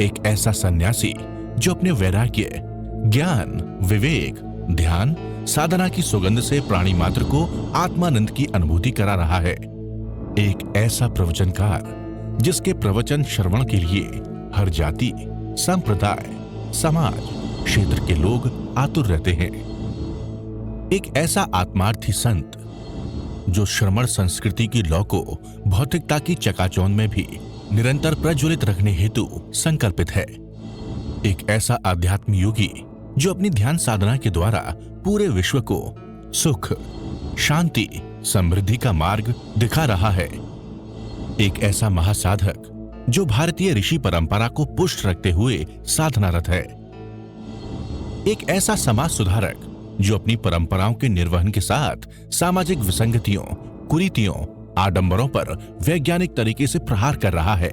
एक ऐसा सन्यासी जो अपने वैराग्य, ज्ञान, विवेक, ध्यान, साधना की सुगंध से प्राणी मात्र को आत्मानंद की अनुभूति करा रहा है। एक ऐसा प्रवचनकार जिसके प्रवचन श्रवण के लिए हर जाति, संप्रदाय, समाज, क्षेत्र के लोग आतुर रहते हैं। एक ऐसा आत्मार्थी संत जो श्रमण संस्कृति की लौ को भौतिकता की चकाचौंध में भी निरंतर प्रज्वलित रखने हेतु संकल्पित है। एक ऐसा आध्यात्म योगी जो अपनी ध्यान साधना के द्वारा पूरे विश्व को सुख, शांति, समृद्धि का मार्ग दिखा रहा है। एक ऐसा महासाधक जो भारतीय ऋषि परंपरा को पुष्ट रखते हुए साधनारत है। एक ऐसा समाज सुधारक जो अपनी परंपराओं के निर्वहन के साथ सामाजिक विसंगतियों, कुरीतियों, आडंबरों पर वैज्ञानिक तरीके से प्रहार कर रहा है।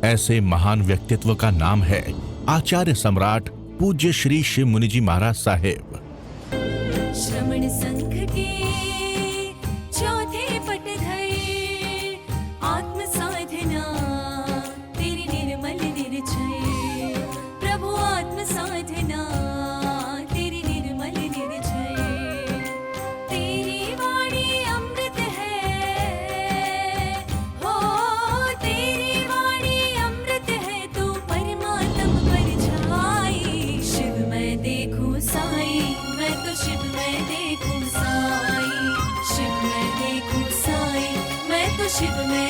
ऐसे महान व्यक्तित्व का नाम है आचार्य सम्राट पूज्य श्री शिव मुनि जी महाराज साहेब। श्रमण संघ के चौथे पटधर, आत्म साधना तेरी निर्मल निर्जय, प्रभु आत्म साधना तेरी निर्मल निर्जय, तेरी वाणी अमृत है, हो तेरी वाणी अमृत है, तू परमात्म परछाई, शिव मैं देखूं साई, मैं तो शिव मैं देखूं साई, शिव मैं देखूं साई, मैं तो शिव मैं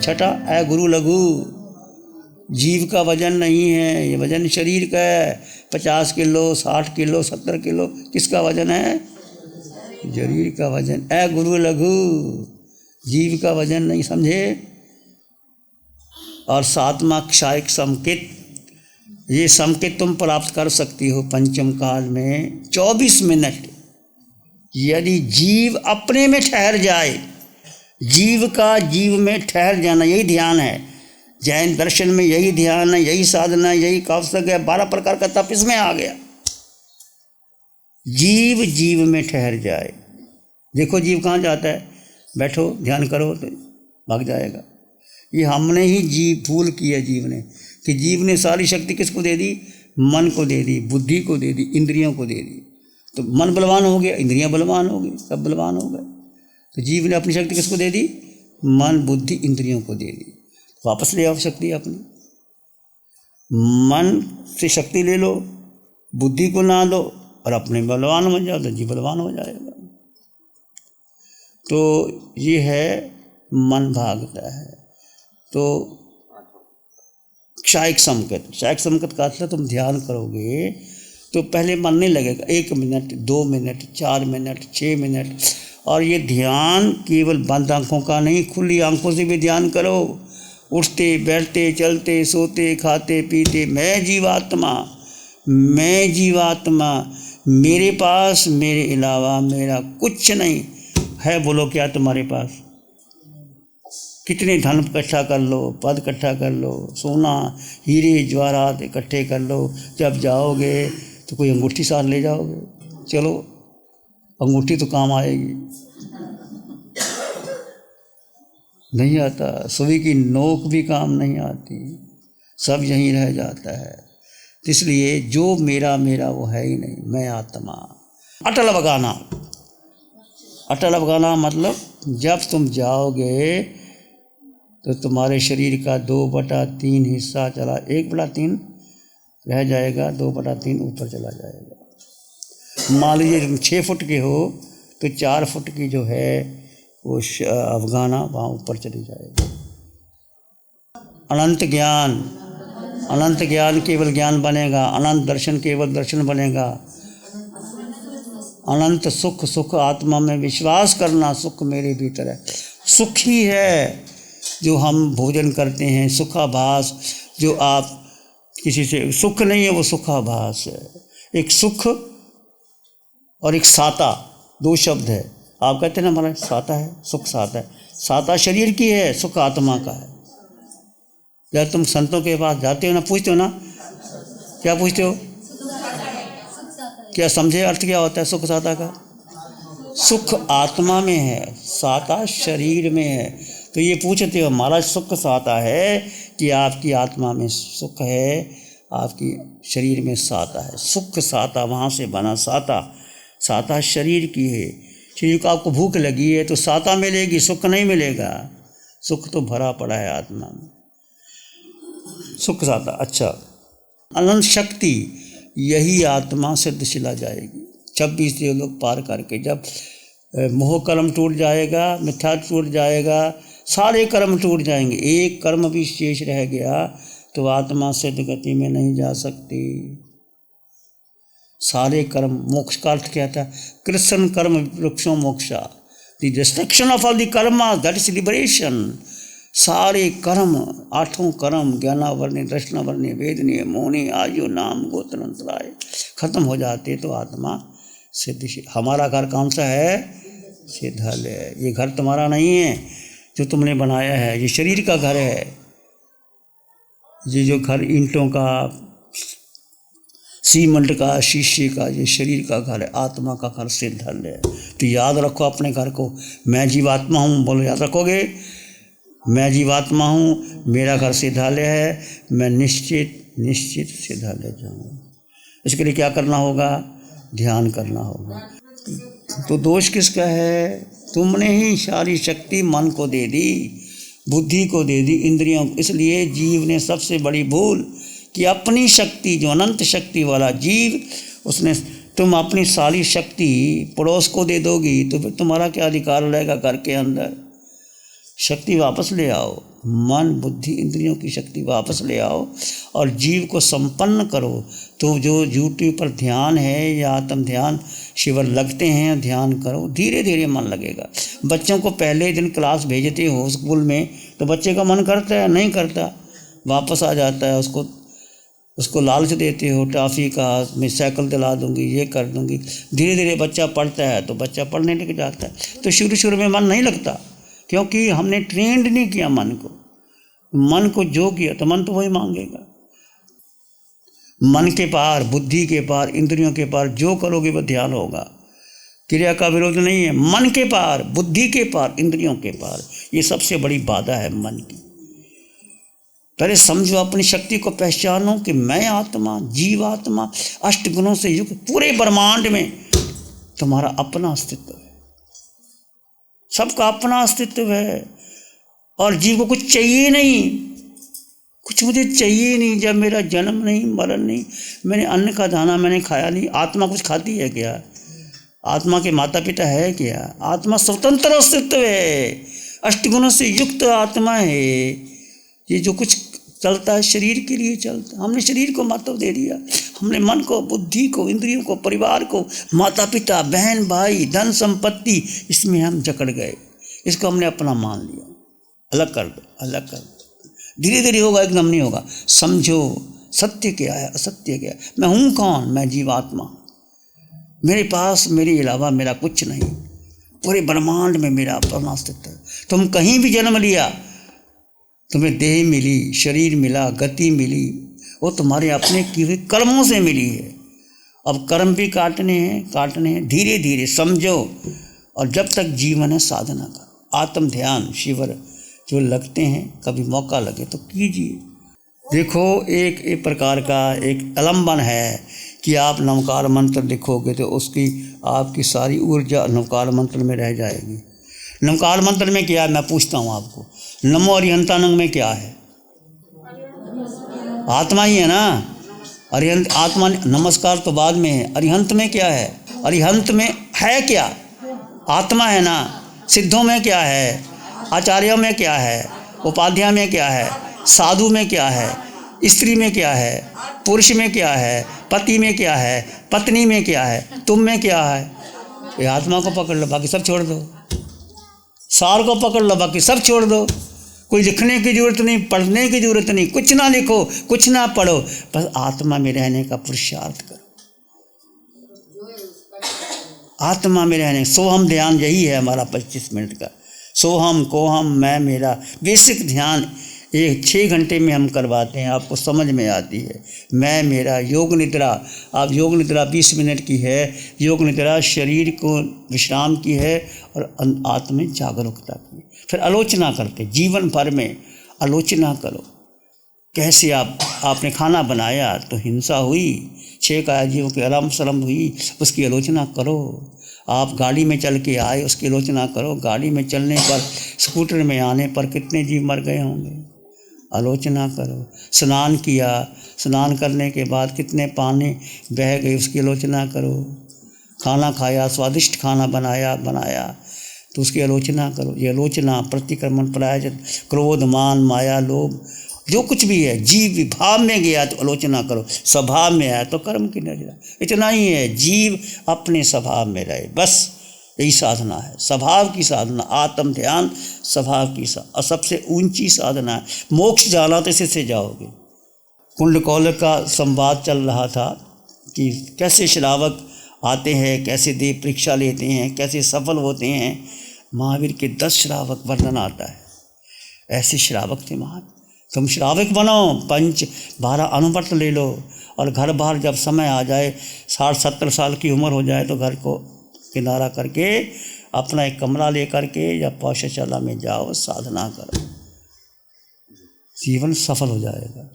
छठा है गुरु लघु। जीव का वजन नहीं है, ये वजन शरीर का है। 50 किलो, 60 किलो, 70 किलो किसका वजन है? शरीर का वजन। है गुरु लघु, जीव का वजन नहीं, समझे। और सातवां क्षायिक संकेत, ये संकेत तुम प्राप्त कर सकती हो पंचम काल में 24 मिनट। यदि जीव अपने में ठहर जाए, जीव का जीव में ठहर जाना, यही ध्यान है। जैन दर्शन में यही ध्यान है, यही साधना है, यही कौशल है। 12 प्रकार का तप इसमें आ गया। जीव जीव में ठहर जाए। देखो जीव कहाँ जाता है, बैठो ध्यान करो तो भाग जाएगा। ये हमने ही जीव भूल किया जीव ने, कि जीव ने सारी शक्ति किसको दे दी? मन को दे दी, बुद्धि को दे दी, इंद्रियों को दे दी। तो मन बलवान हो गया, इंद्रियां बलवान हो गई, सब बलवान हो गए। तो जीव ने अपनी शक्ति किसको दे दी? मन, बुद्धि, इंद्रियों को दे दी। वापस ले आओ शक्ति अपनी। मन से शक्ति ले लो, बुद्धि को ना दो और अपने बलवान हो जाओ तो जीव बलवान हो जाएगा। तो ये है मन भागता है। तो क्षायिक संकेत, क्षायिक संकेत का मतलब तुम ध्यान करोगे तो पहले मन नहीं लगेगा। 1 मिनट, 2 मिनट, 4 मिनट, 6 मिनट। और ये ध्यान केवल बंद आंखों का नहीं, खुली आंखों से भी ध्यान करो। उठते बैठते, चलते सोते, खाते पीते, मैं जीवात्मा, मैं जीवात्मा, मेरे पास मेरे अलावा मेरा कुछ नहीं है। बोलो क्या तुम्हारे पास? कितने धन इकट्ठा कर लो, पद इकट्ठा कर लो, सोना हीरे जवाहरात इकट्ठे कर लो, जब जाओगे तो कोई अंगूठी साथ ले जाओगे। चलो अंगूठी तो काम आएगी, नहीं आता। सुई की नोक भी काम नहीं आती, सब यहीं रह जाता है। इसलिए जो मेरा मेरा वो है ही नहीं, मैं आत्मा। अटल बगाना, अटल बगाना मतलब जब तुम जाओगे तो तुम्हारे शरीर का 2/3 हिस्सा चला, 1/3 रह जाएगा, 2/3 ऊपर चला जाएगा। मान लीजिए तुम 6 फुट के हो तो 4 फुट की जो है वो अफगाना वहाँ ऊपर चली जाएगी। अनंत ज्ञान, अनंत ज्ञान केवल ज्ञान बनेगा, अनंत दर्शन केवल दर्शन बनेगा। अनंत सुख, सुख आत्मा में विश्वास करना, सुख मेरे भीतर है। सुख ही है जो हम भोजन करते हैं, सुखाभास। जो आप किसी से, सुख नहीं है वो सुखाभास है। एक सुख और एक साता, 2 शब्द है। आप कहते हैं ना हमारा साता है, सुख साता है। साता शरीर की है, सुख आत्मा का है। जब तुम संतों के पास जाते हो ना, पूछते हो ना, क्या पूछते हो? क्या समझे अर्थ क्या होता है सुख साता का? सुख आत्मा में है, साता शरीर में है। तो ये पूछते हो महाराज सुख साता है कि आपकी आत्मा में सुख है, आपकी शरीर में साता है। सुख साता वहाँ से बना, साता, साता शरीर की है। शरीर को आपको भूख लगी है तो साता मिलेगी, सुख नहीं मिलेगा। सुख तो भरा पड़ा है आत्मा में, सुख साता। अच्छा, अनंत शक्ति, यही आत्मा सिद्धशिला जाएगी 26 लोग पार करके। जब मोह कर्म टूट जाएगा, मिथ्या टूट जाएगा, सारे कर्म टूट जाएंगे, एक कर्म भी शेष रह गया तो आत्मा सिद्ध गति में नहीं जा सकती। सारे कर्म, मोक्ष का अर्थ क्या था? कृष्ण कर्म वृक्षों moksha, the destruction of all the Karma, that is liberation. सारे कर्म, 8 कर्म, ज्ञानावरणी, दर्शनावरणी, वेदनीय, मोहनी, आयु, नाम, गोत्र, अंतराय खत्म हो जाते तो आत्मा सिद्ध। हमारा घर कौन सा है? सिद्धालय। ये घर तुम्हारा नहीं है जो तुमने बनाया है, ये शरीर का घर है। ये जो घर ईंटों का, सीमेंट का, शीशे का, ये शरीर का घर है। आत्मा का घर सिद्धालय है। तो याद रखो अपने घर को। मैं जीवात्मा हूँ, बोलो, याद रखोगे? मैं जीवात्मा हूँ, मेरा घर सिद्धालय है, मैं निश्चित सिद्धालय जाऊँगा। इसके लिए क्या करना होगा? ध्यान करना होगा। तो दोष किसका है? तुमने ही सारी शक्ति मन को दे दी, बुद्धि को दे दी, इंद्रियों को। इसलिए जीव ने सबसे बड़ी भूल कि अपनी शक्ति, जो अनंत शक्ति वाला जीव, उसने, तुम अपनी सारी शक्ति पड़ोस को दे दोगी तो फिर तुम्हारा क्या अधिकार रहेगा घर के अंदर? शक्ति वापस ले आओ, मन, बुद्धि, इंद्रियों की शक्ति वापस ले आओ और जीव को संपन्न करो। तो जो यूट्यूब पर ध्यान है या आत्म ध्यान शिविर लगते हैं, ध्यान करो, धीरे धीरे मन लगेगा। बच्चों को पहले दिन क्लास भेजते हो स्कूल में तो बच्चे का मन करता है? नहीं करता, वापस आ जाता है। उसको लालच देते हो टॉफ़ी का, मैं साइकिल दिला दूंगी, ये कर दूंगी। धीरे धीरे बच्चा पढ़ता है तो बच्चा पढ़ने लग जाता है। तो शुरू में मन नहीं लगता क्योंकि हमने ट्रेंड नहीं किया मन को। मन को जो किया तो मन तो वही मांगेगा। मन के पार, बुद्धि के पार, इंद्रियों के पार जो करोगे वह ध्यान होगा। क्रिया का विरोध नहीं है। मन के पार, बुद्धि के पार, इंद्रियों के पार, ये सबसे बड़ी बाधा है मन की। पहले समझो, अपनी शक्ति को पहचानो कि मैं आत्मा, जीवात्मा, 8 गुणों से युक्त पूरे ब्रह्मांड में तुम्हारा अपना अस्तित्व है। सबका अपना अस्तित्व है और जीव को कुछ चाहिए नहीं, कुछ मुझे चाहिए नहीं। जब मेरा जन्म नहीं, मरण नहीं, मैंने अन्न का दाना मैंने खाया नहीं। आत्मा कुछ खाती है क्या? आत्मा के माता पिता है क्या? आत्मा स्वतंत्र अस्तित्व है, 8 गुणों से युक्त आत्मा है। ये जो कुछ चलता है शरीर के लिए चलता है। हमने शरीर को महत्व दे दिया, हमने मन को, बुद्धि को, इंद्रियों को, परिवार को, माता पिता, बहन भाई, धन संपत्ति, इसमें हम जकड़ गए। इसको हमने अपना मान लिया। अलग कर दो, अलग कर दो। धीरे धीरे होगा, एकदम नहीं होगा। समझो सत्य क्या है, असत्य क्या है। मैं हूँ कौन? मैं जीवात्मा। मेरे पास, मेरे अलावा मेरा कुछ नहीं। पूरे ब्रह्मांड में मेरा अपना अस्तित्व है। तुम कहीं भी जन्म लिया, तुम्हें देह मिली, शरीर मिला, गति मिली, वो तुम्हारे अपने किए हुए कर्मों से मिली है। अब कर्म भी काटने हैं। धीरे धीरे समझो और जब तक जीवन है साधना करो। आत्म ध्यान शिविर जो लगते हैं, कभी मौका लगे तो कीजिए। देखो, एक प्रकार का एक अवलंबन है कि आप नमकार मंत्र लिखोगे तो उसकी आपकी सारी ऊर्जा नमकार मंत्र में रह जाएगी। नमकार मंत्र में क्या है मैं पूछता हूँ आपको? नमो अरिहंतानंग में क्या है? आत्मा ही है ना। अरिहंत आत्मा, नमस्कार तो बाद में है। अरिहंत में क्या है? अरिहंत में है क्या? आत्मा है ना। सिद्धों में क्या है? आचार्यों में क्या है? उपाध्याय में क्या है? साधु में क्या है? स्त्री में क्या है? पुरुष में क्या है? पति में क्या है? पत्नी में क्या है? तुम में क्या है? ये आत्मा को पकड़ लो, बाकी सब छोड़ दो। सार को पकड़ लो, बाकी सब छोड़ दो। कोई लिखने की जरूरत नहीं, पढ़ने की जरूरत नहीं, कुछ ना लिखो, कुछ ना पढ़ो, बस आत्मा में रहने का पुरुषार्थ करो। आत्मा में रहने, सोहम ध्यान यही है हमारा 25 मिनट का। सोहम, कोहम, मैं, मेरा बेसिक ध्यान ये 6 घंटे में हम करवाते हैं, आपको समझ में आती है। मैं मेरा योग निद्रा, आप योग निद्रा 20 मिनट की है। योग निद्रा शरीर को विश्राम की है और आत्म में जागरूकता की। फिर आलोचना करते, जीवन भर में आलोचना करो। कैसे आपने खाना बनाया तो हिंसा हुई, 6 कायाजीवों की आराम शर्म हुई, उसकी आलोचना करो। आप गाड़ी में चल के आए, उसकी आलोचना करो। गाड़ी में चलने पर, स्कूटर में आने पर कितने जीव मर गए होंगे, आलोचना करो। स्नान किया, स्नान करने के बाद कितने पानी बह गए, उसकी आलोचना करो। खाना खाया, स्वादिष्ट खाना बनाया तो उसकी आलोचना करो। ये आलोचना, प्रतिक्रमण, परायजित, क्रोध, मान, माया, लोभ, जो कुछ भी है, जीव विभाव में गया तो आलोचना करो, स्वभाव में आया तो कर्म की नजर। इतना ही है, जीव अपने स्वभाव में रहे, बस यही साधना है। स्वभाव की साधना, आत्म ध्यान स्वभाव की और सबसे ऊंची साधना है। मोक्ष जाना तो इससे जाओगे। कुंडकौल का संवाद चल रहा था कि कैसे श्रावक आते हैं, कैसे देव परीक्षा लेते हैं, कैसे सफल होते हैं। महावीर के 10 श्रावक वर्णन आता है। ऐसे श्रावक थे महावीर। तुम श्रावक बनो, 12 अनुव्रत ले लो, और घर बाहर जब समय आ जाए, 60-70 साल की उम्र हो जाए तो घर को किनारा करके अपना एक कमरा ले करके या पौषशाला में जाओ, साधना करो, जीवन सफल हो जाएगा।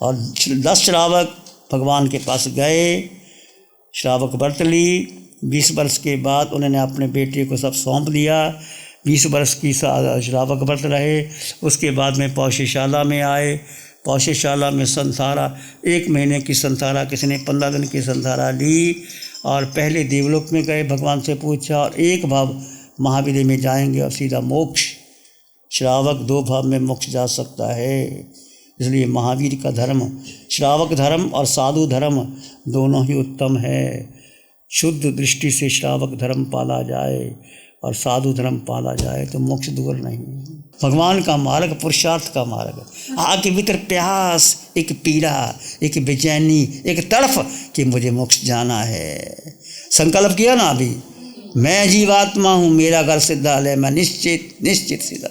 और 10 श्रावक भगवान के पास गए, श्रावक व्रत ली। 20 वर्ष के बाद उन्होंने अपने बेटे को सब सौंप दिया। 20 वर्ष की श्रावक व्रत रहे। उसके बाद में पौषशाला में आए। पौषशाला में संसारा, 1 महीने की संसारा, किसी ने 15 दिन की संसारा ली, और पहले देवलोक में गए, भगवान से पूछा, और 1 भाव महावीर में जाएंगे और सीधा मोक्ष। श्रावक 2 भाव में मोक्ष जा सकता है। इसलिए महावीर का धर्म, श्रावक धर्म और साधु धर्म दोनों ही उत्तम है। शुद्ध दृष्टि से श्रावक धर्म पाला जाए और साधु धर्म पाला जाए तो मोक्ष दूर नहीं। भगवान का मार्ग पुरुषार्थ का मार्ग। आग के भीतर प्यास, एक पीड़ा, एक बेचैनी, एक तड़फ कि मुझे मोक्ष जाना है। संकल्प किया ना अभी, मैं जीवात्मा हूँ, मेरा घर सिद्धालय, मैं निश्चित सीधा।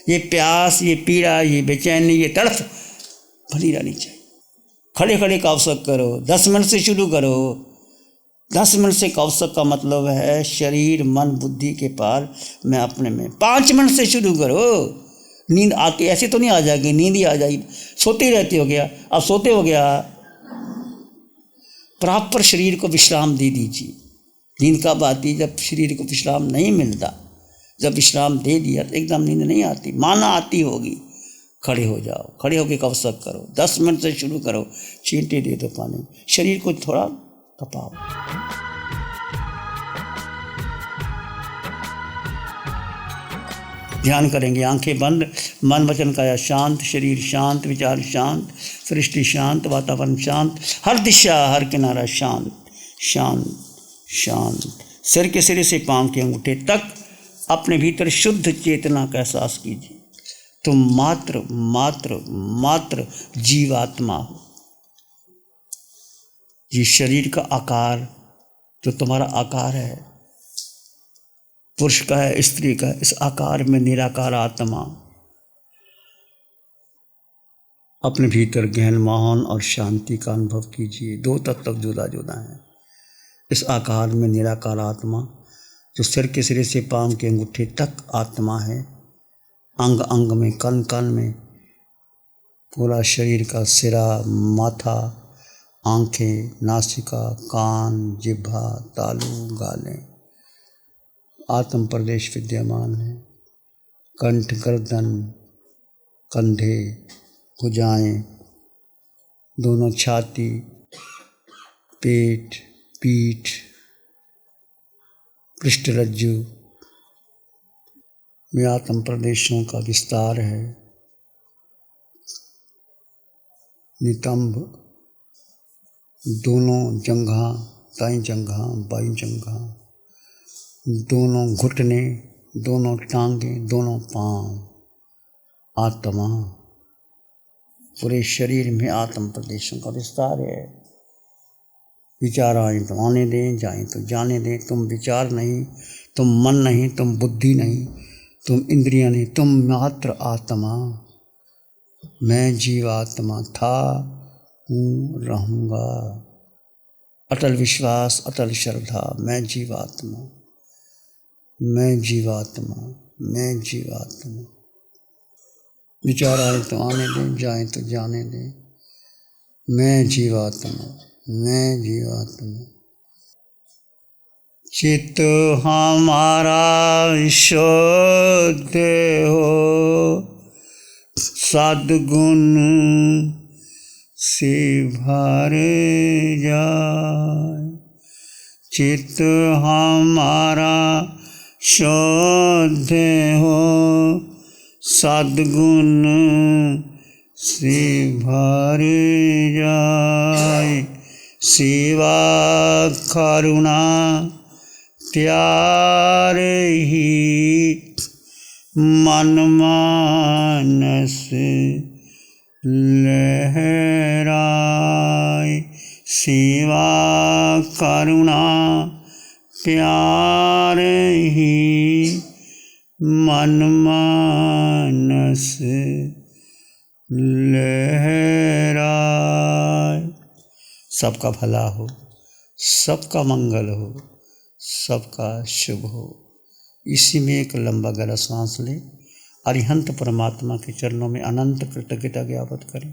ये प्यास, ये पीड़ा, ये बेचैनी, ये तड़फ भली रहनी चाहिए। खड़े खड़े कौशक करो, 10 मिनट से शुरू करो। 10 मिनट से कौशक का मतलब है शरीर, मन, बुद्धि के पार मैं अपने में। 5 मिनट से शुरू करो। नींद आती ऐसे तो नहीं आ जाएगी, नींद ही आ जाएगी, सोते ही रहते हो गया, अब सोते हो गया। प्रॉपर शरीर को विश्राम दे दीजिए। नींद कब आती है? जब शरीर को विश्राम नहीं मिलता। जब विश्राम दे दिया तो एकदम नींद नहीं आती, माना आती होगी। खड़े हो जाओ, खड़े होकर कौशक करो, 10 मिनट से शुरू करो। छींटे दे दो पानी, शरीर को थोड़ा तपाओ। ध्यान करेंगे, आंखें बंद, मन वचन काया शांत, शरीर शांत, विचार शांत, सृष्टि शांत, वातावरण शांत, हर दिशा हर किनारा शांत शांत शांत। सिर के सिरे से पांव के अंगूठे तक अपने भीतर शुद्ध चेतना का एहसास कीजिए। तुम मात्र मात्र मात्र जीवात्मा हो। ये शरीर का आकार जो तुम्हारा आकार है, पुरुष का है, स्त्री का है, इस आकार में निराकार आत्मा अपने भीतर गहन मौन और शांति का अनुभव कीजिए। 2 तत्व जुदा जुदा हैं। इस आकार में निराकार आत्मा जो सिर के सिरे से पांव के अंगूठे तक आत्मा है, अंग अंग में, कण कण में, पूरा शरीर का सिरा, माथा, आंखें, नासिका, कान, जिह्वा, तालू, गालें, आत्म प्रदेश विद्यमान है। कंठ, गर्दन, कंधे, भुजाएं, दोनों छाती, पेट, पीठ, पृष्ठरज्जु में आत्म प्रदेशों का विस्तार है। नितंब, दोनों जंघा, दाईं जंघा, बाईं जंघा, दोनों घुटने, दोनों टांगें, दोनों पांव, आत्मा पूरे शरीर में आत्म प्रदेशों का विस्तार है। विचार आए तो आने दें, जाएं तो जाने दें। तुम विचार नहीं, तुम मन नहीं, तुम बुद्धि नहीं, तुम इंद्रियां नहीं, तुम मात्र आत्मा। मैं जीवात्मा था, हूँ, रहूँगा। अटल विश्वास, अटल श्रद्धा। मैं जीवात्मा, मैं जीवात्मा, मैं जीवात्मा। विचार आए तो आने दें, जाए तो जाने दें। मैं जीवात्मा, मैं जीवात्मा। चित्त हमारा शुद्ध हो, सद्गुण से भर जाए। चित्त हमारा शुद्ध हो, सद्गुण से भर जाए। सेवा करुणा त्यार ही मन मानस लहराए। सेवा करुणा प्यार ही मन मानस लहराए। सबका भला हो, सबका मंगल हो, सबका शुभ हो। इसी में एक लंबा गहरा सांस लें। अरिहंत परमात्मा के चरणों में अनंत कृतज्ञता ज्ञापित करें।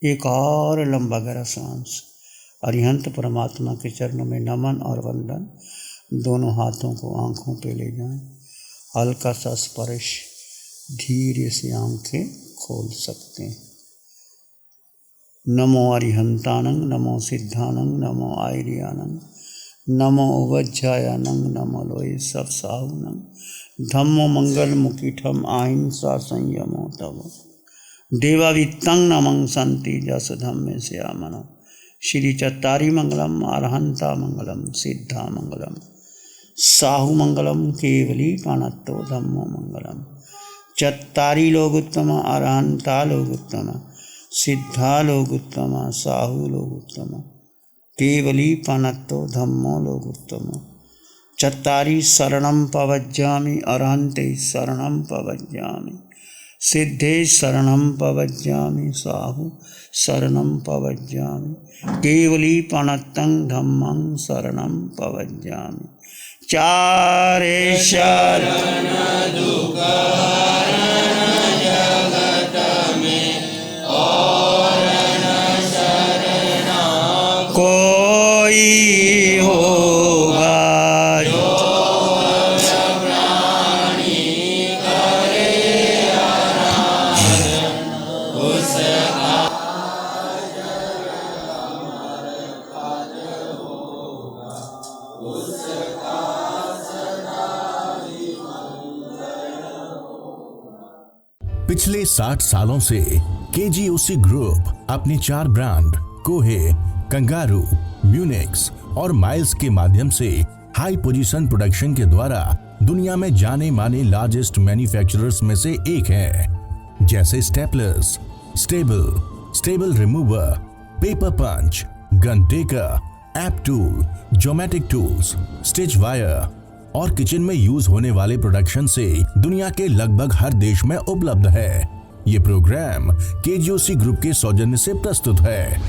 एक और लंबा गहरा सांस। अरिहंत परमात्मा के चरणों में नमन और वंदन। दोनों हाथों को आँखों पे ले जाएं। हल्का सा स्पर्श, धीरे से आंखें खोल सकते हैं। नमो अरिहंतानंग, नमो सिद्धानंग, नमो आयर्यानंग, नमो उवज्जायानंग, नमो लोये सब साहुनंग। धम्मो मंगल मुकीठम अहिंसा संयमो तव। देवावित्तं नमं संति जस धम्मे श्यामन। श्री चत्तारी मंगलम, अरहंता मंगलम, सिद्धा मंगलम, साहु मंगलम, केवली पाणत्तो धम्मो मंगलम। चत्तारी लोग उत्तम, अरहंता लोग उत्तम, सिद्धा लोग उत्तम, साहु लोग उत्तम, केवली पाणत्तो धम्मो लोग उत्तम। चत्तारी शरणं पवज्जामि, अरहन्ते शरणं पवज्जामि, सिद्धे शरणं पवज्जामि, साहु शरणं पवज्जामि, केवली पाणत्तं धम्मं शरणं पवज्जामि। चारे शरण दुख जगत में और न शरणा कोई होगा। जो प्राणी करे आराधन उसका पिछले 60 सालों से केजीओसी ग्रुप अपने 4 ब्रांड कोहे, कंगारू, म्यूनिक्स और माइल्स के माध्यम से हाई पोजीशन प्रोडक्शन के द्वारा दुनिया में जाने माने लार्जेस्ट मैन्युफैक्चरर्स में से एक है। जैसे staplers, staple remover, paper punch, gun tacker, app tool, geometric tools, stitch wire और किचन में यूज होने वाले प्रोडक्शन से दुनिया के लगभग हर देश में उपलब्ध है। ये प्रोग्राम केजीओसी ग्रुप के सौजन्य से प्रस्तुत है।